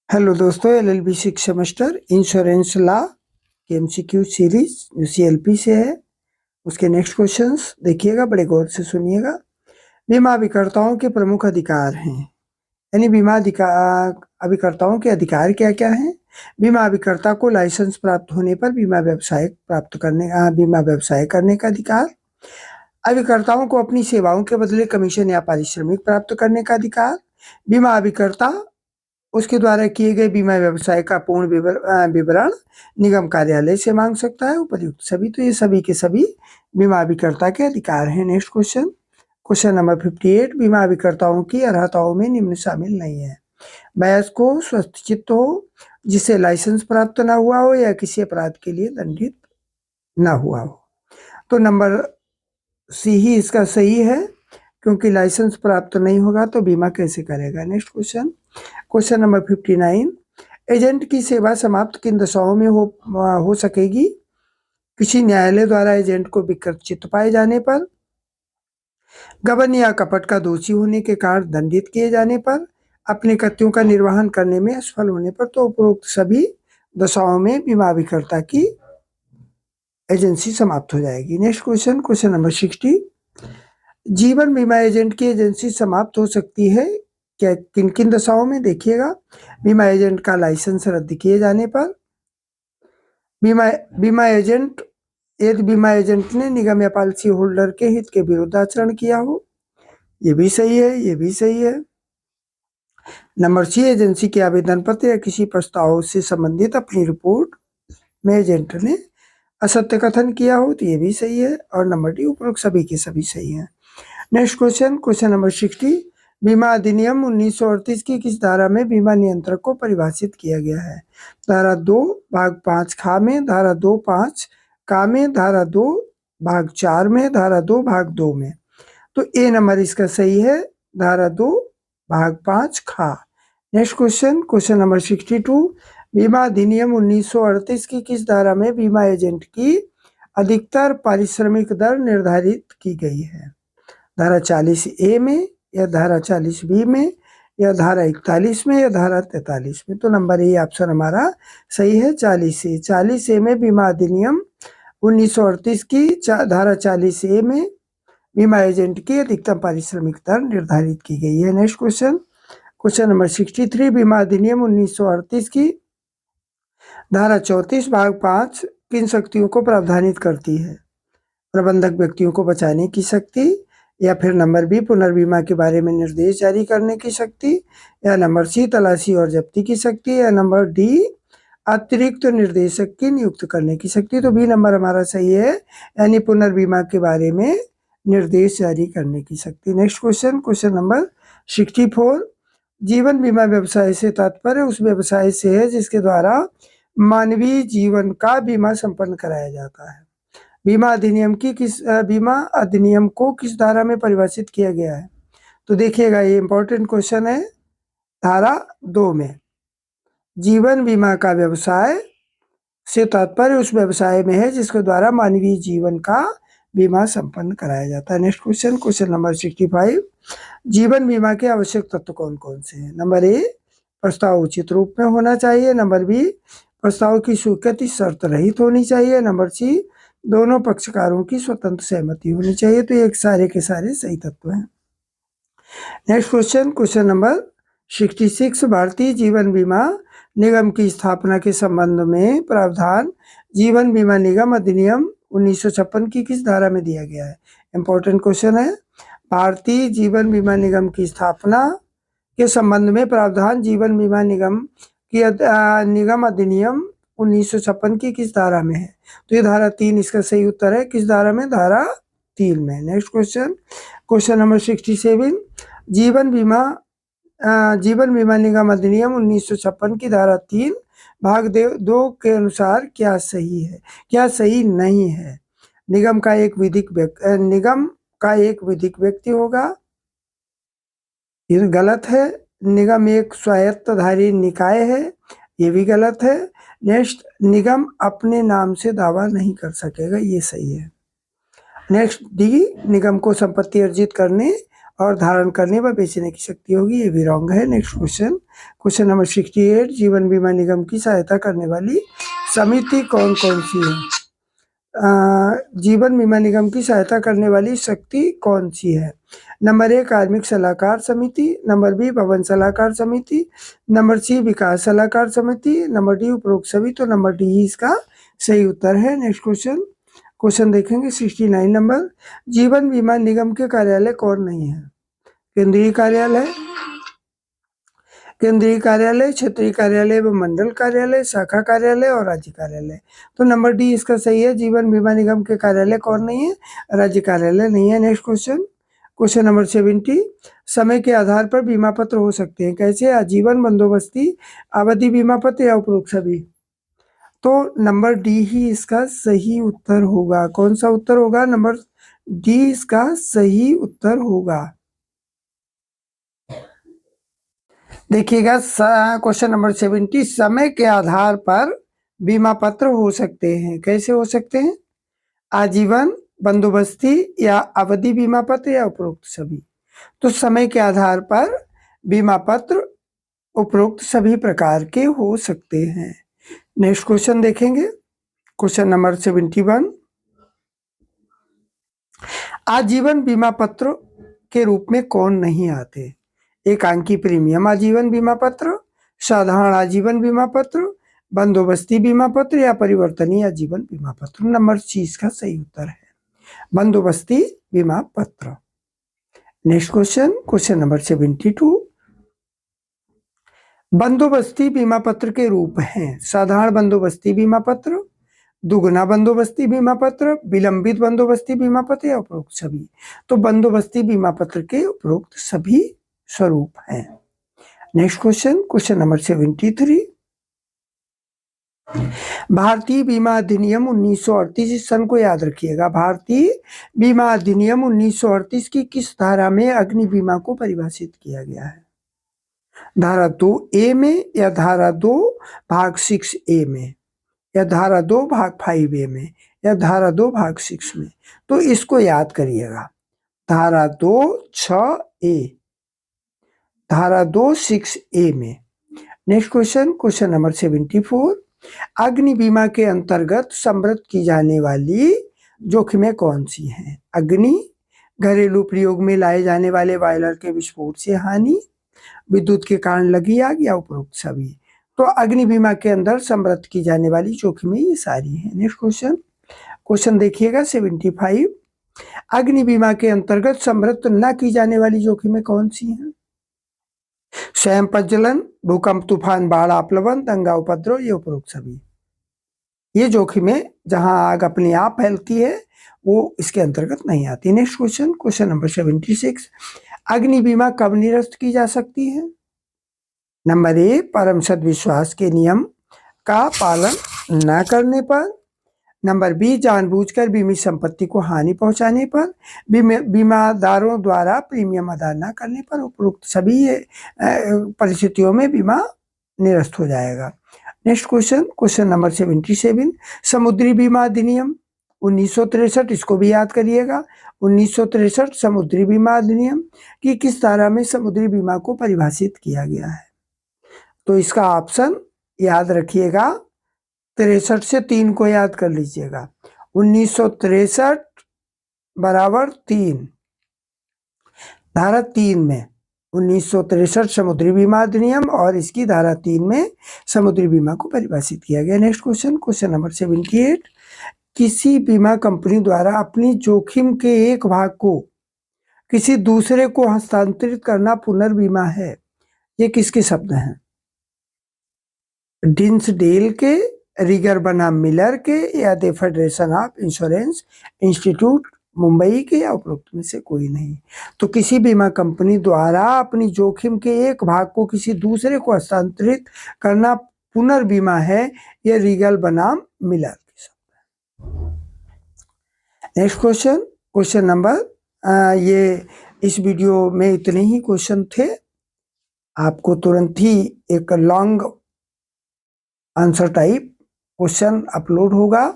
Hello दोस्तों, LLB six semester insurance law के MCQ series जो सीएलपी से है उसके नेक्स्ट क्वेश्चंस देखिएगा, बड़े गौर से सुनिएगा। बीमा अभिकर्ताओं के प्रमुख अधिकार हैं, यानी अभिकर्ताओं के अधिकार क्या क्या हैं। बीमा अभिकर्ता को लाइसेंस प्राप्त होने पर बीमा व्यवसाय करने का अधिकार। अभिकर्ताओं को अपनी सेवाओं के बदले कमीशन या पारिश्रमिक प्राप्त करने का अधिकार। बीमा अभिकर्ता उसके द्वारा किए गए बीमा व्यवसाय का पूर्ण विवरण निगम कार्यालय से मांग सकता है। उपयुक्त सभी, तो ये सभी के सभी बीमा अभिकर्ता के अधिकार हैं। Next question number 58। बीमा अभिकर्ताओं की अर्हताओं में निम्न शामिल नहीं है। वयस्क हो, स्वस्थ चित्त हो, जिसे लाइसेंस प्राप्त न हुआ हो या किसी अपराध के लिए दंडित न हुआ हो। तो नंबर सी ही इसका सही है, क्योंकि लाइसेंस प्राप्त नहीं होगा तो बीमा कैसे करेगा। Next question number 59। एजेंट की सेवा समाप्त किन दशाओं में हो सकेगी। किसी न्यायालय द्वारा एजेंट को विकृत चित्त पाए जाने पर, गबन या कपट का दोषी होने के कारण दंडित किए जाने पर, अपने कृत्यों का निर्वहन करने में असफल होने पर। तो उपरोक्त सभी दशाओं में बीमा अभिकर्ता की एजेंसी समाप्त हो जाएगी। Next question number 60। जीवन बीमा एजेंट की एजेंसी समाप्त हो सकती है क्या, किन किन दशाओं में, देखिएगा। बीमा एजेंट का लाइसेंस रद्द किए जाने पर, बीमा एजेंट यदि बीमा एजेंट ने निगम या पॉलिसी होल्डर के हित के विरुद्ध आचरण किया हो। ये भी सही है, ये भी सही है। नंबर सी, एजेंसी के आवेदन पत्र या किसी प्रस्ताव से संबंधित अपनी रिपोर्ट में एजेंट ने असत्य कथन किया हो, तो ये भी सही है। और नंबर डी, उपरोक्त सभी के सभी सही है। Next question number 60। बीमा अधिनियम 1938 की किस धारा में बीमा नियंत्रक को परिभाषित किया गया है। धारा 2 भाग 5 खा में, धारा 2 5 का में, धारा 2 भाग 4 में, धारा 2 भाग 2 में। तो ए नंबर इसका सही है, धारा 2 भाग 5 खा। Next question number 62। बीमा अधिनियम 1938 की किस धारा में बीमा एजेंट की अधिकतर पारिश्रमिक दर निर्धारित की गई है। धारा 40A में, या धारा 40B में, या धारा 41 में, या धारा 43 में। तो नंबर ए ऑप्शन हमारा सही है, 40A। 40A में बीमा अधिनियम 1938 की धारा 40A में बीमा एजेंट की अधिकतम पारिश्रमिक दर निर्धारित की गई है। Next question number 63। बीमा अधिनियम 1938 की धारा 34 भाग 5 किन शक्तियों को प्रावधानित करती है। प्रबंधक व्यक्तियों को बचाने की शक्ति, या फिर नंबर बी, पुनर्बीमा के बारे में निर्देश जारी करने की शक्ति, या नंबर सी, तलाशी और जब्ती की शक्ति, या नंबर डी, अतिरिक्त निर्देशक की नियुक्त करने की शक्ति। तो बी नंबर हमारा सही है, यानी पुनर्बीमा के बारे में निर्देश जारी करने की शक्ति। Next question number 64। जीवन बीमा व्यवसाय से तात्पर्य उस व्यवसाय से है जिसके द्वारा मानवीय जीवन का बीमा संपन्न कराया जाता है। बीमा अधिनियम को किस धारा में परिभाषित किया गया है। तो देखिएगा, ये इंपॉर्टेंट क्वेश्चन है। धारा 2 में जीवन बीमा का व्यवसाय से तात्पर्य उस व्यवसाय में है जिसके द्वारा मानवीय जीवन का बीमा संपन्न कराया जाता है। Next question number 65। जीवन बीमा के आवश्यक तत्व कौन कौन से हैं। नंबर ए, प्रस्ताव उचित रूप में होना चाहिए। नंबर बी, प्रस्ताव की स्वीकृति शर्त रहित होनी चाहिए। नंबर सी, दोनों पक्षकारों की स्वतंत्र सहमति होनी चाहिए। तो ये सारे के सारे सही तत्व हैं। Next question number 66। Bharatiya Jeevan बीमा निगम की स्थापना के संबंध में प्रावधान जीवन बीमा निगम अधिनियम 1956 की किस धारा में दिया गया है। इंपॉर्टेंट क्वेश्चन है। भारतीय जीवन बीमा निगम की स्थापना के संबंध में प्रावधान जीवन बीमा निगम की निगम अधिनियम 1956 की किस धारा में है। तो ये धारा 3 इसका सही उत्तर है। किस धारा में, धारा 3 में। Next question number 67। जीवन बीमा निगम अधिनियम 1956 की धारा 3 भाग 2 के अनुसार क्या सही है, क्या सही नहीं है। निगम का एक विधिक व्यक्ति होगा, ये गलत है। निगम एक स्वायत्तधारी निकाय है, ये भी गलत है। नेक्स्ट, निगम अपने नाम से दावा नहीं कर सकेगा, ये सही है। नेक्स्ट डी, निगम को संपत्ति अर्जित करने और धारण करने व बेचने की शक्ति होगी, ये भी रॉन्ग है। नेक्स्ट क्वेश्चन, क्वेश्चन नंबर 68, जीवन बीमा निगम की सहायता करने वाली समिति कौन कौन सी है? जीवन बीमा निगम की सहायता करने वाली शक्ति कौन सी है? नंबर 1 कार्मिक सलाहकार समिति, नंबर बी भवन सलाहकार समिति, नंबर सी विकास सलाहकार समिति, नंबर डी उपरोक्त सभी। तो नंबर डी इसका सही उत्तर है। नेक्स्ट क्वेश्चन, क्वेश्चन देखेंगे 69 नंबर, जीवन बीमा निगम के कार्यालय कौन नहीं है? केंद्रीय कार्यालय, केंद्रीय कार्यालय, क्षेत्रीय कार्यालय व मंडल कार्यालय, शाखा कार्यालय और राज्य कार्यालय। तो नंबर डी इसका सही है। जीवन बीमा निगम के कार्यालय कौन नहीं है? राज्य कार्यालय नहीं है। नेक्स्ट क्वेश्चन, क्वेश्चन नंबर 70, समय के आधार पर बीमा पत्र हो सकते हैं, कैसे? आजीवन, बंदोबस्ती, अवधि बीमा पत्र या उपरोक्त सभी। तो नंबर डी ही इसका सही उत्तर होगा। कौन सा उत्तर होगा? नंबर डी इसका सही उत्तर होगा। देखिएगा क्वेश्चन नंबर 70, समय के आधार पर बीमा पत्र हो सकते हैं, कैसे हो सकते हैं? आजीवन, बंदोबस्ती या अवधि बीमा पत्र या उपरोक्त सभी। तो समय के आधार पर बीमा पत्र उपरोक्त सभी प्रकार के हो सकते हैं। नेक्स्ट क्वेश्चन देखेंगे, क्वेश्चन नंबर 71, आजीवन बीमा पत्र के रूप में कौन नहीं आते? एकांकी प्रीमियम आजीवन बीमा पत्र, साधारण आजीवन बीमा पत्र, बंदोबस्ती बीमा पत्र या परिवर्तनीय आजीवन बीमा पत्र। नंबर सी इसका सही उत्तर है, बंदोबस्ती बीमा पत्र। नेक्स्ट क्वेश्चन, क्वेश्चन नंबर 72, बंदोबस्ती बीमा पत्र के रूप हैं साधारण बंदोबस्ती बीमा पत्र, दुगुना बंदोबस्ती बीमा पत्र, विलंबित बंदोबस्ती बीमा पत्र या उपरोक्त सभी। तो बंदोबस्ती बीमा पत्र के उपरोक्त सभी स्वरूप हैं। नेक्स्ट क्वेश्चन, क्वेश्चन नंबर 73, भारतीय बीमा अधिनियम 1938, इस सन को याद रखिएगा। भारतीय बीमा अधिनियम 1938 की किस धारा में अग्नि बीमा को परिभाषित किया गया है? धारा 2A में या धारा 2 भाग 6A में या धारा 2 भाग 5A में या धारा 2 भाग 6 में? तो इसको याद करिएगा, धारा 2 6A, धारा 2 6A में। नेक्स्ट क्वेश्चन, क्वेश्चन नंबर 74, अग्नि बीमा के अंतर्गत समृद्ध की जाने वाली जोखिमें कौन सी हैं? अग्नि, घरेलू प्रयोग में लाए जाने वाले बॉयलर के विस्फोट से हानि, विद्युत के कारण लगी आग या उपरोक्त सभी। तो अग्नि बीमा के अंदर समृद्ध की जाने वाली जोखिमें ये सारी हैं। नेक्स्ट क्वेश्चन, क्वेश्चन देखिएगा 75, अग्नि बीमा के अंतर्गत समृद्ध न की जाने वाली जोखिमें कौन सी हैं? स्वयं प्रज्वलन, भूकंप, तूफान, बाढ़, आप्लवन, दंगा, उपद्रव, ये उपरोक्त सभी। ये जोखिमें जहां आग अपने आप फैलती है वो इसके अंतर्गत नहीं आती। नेक्स्ट क्वेश्चन, क्वेश्चन नंबर 76, अग्नि बीमा कब निरस्त की जा सकती है? नंबर ए परम सद्विश्वास के नियम का पालन न करने पर, नंबर बी जानबूझकर बीमित संपत्ति को हानि पहुंचाने पर, बीमादारों द्वारा प्रीमियम अदा न करने पर। उपरोक्त सभी परिस्थितियों में बीमा निरस्त हो जाएगा। नेक्स्ट क्वेश्चन, क्वेश्चन नंबर 77, समुद्री बीमा अधिनियम 1963, इसको भी याद करिएगा। 1963 समुद्री बीमा अधिनियम की किस धारा में समुद्री बीमा को परिभाषित किया गया है? तो इसका ऑप्शन याद रखिएगा, 63 से 3 को याद कर लीजिएगा। 1963 बराबर 3, धारा 3 में 1963 समुद्री बीमा अधिनियम और इसकी धारा 3 में समुद्री बीमा को परिभाषित किया गया। नेक्स्ट क्वेश्चन, क्वेश्चन नंबर 78, किसी बीमा कंपनी द्वारा अपनी जोखिम के एक भाग को किसी दूसरे को हस्तांतरित करना पुनर्बीमा है, ये किसके शब्द हैं? डिन्सडेल के, रिगर बनाम मिलर के या the federation of insurance institute Mumbai के या उपरोक्त में से कोई नहीं। तो किसी बीमा कंपनी द्वारा अपनी जोखिम के एक भाग को किसी दूसरे को हस्तांतरित करना पुनर्बीमा है, यह रिगल बनाम मिलर के शब्द है। नेक्स्ट क्वेश्चन, क्वेश्चन नंबर ये इस वीडियो में इतने ही क्वेश्चन थे। आपको तुरंत ही एक long answer type question upload होगा,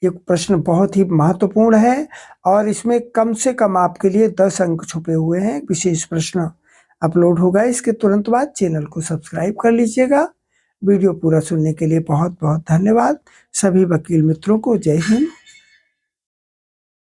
ये प्रश्न बहुत ही महत्वपूर्ण है और इसमें कम से कम आपके लिए 10 अंक छुपे हुए हैं। विशेष प्रश्न अपलोड होगा इसके तुरंत बाद। चैनल को सब्सक्राइब कर लीजिएगा। वीडियो पूरा सुनने के लिए बहुत बहुत धन्यवाद। सभी वकील मित्रों को जय हिंद।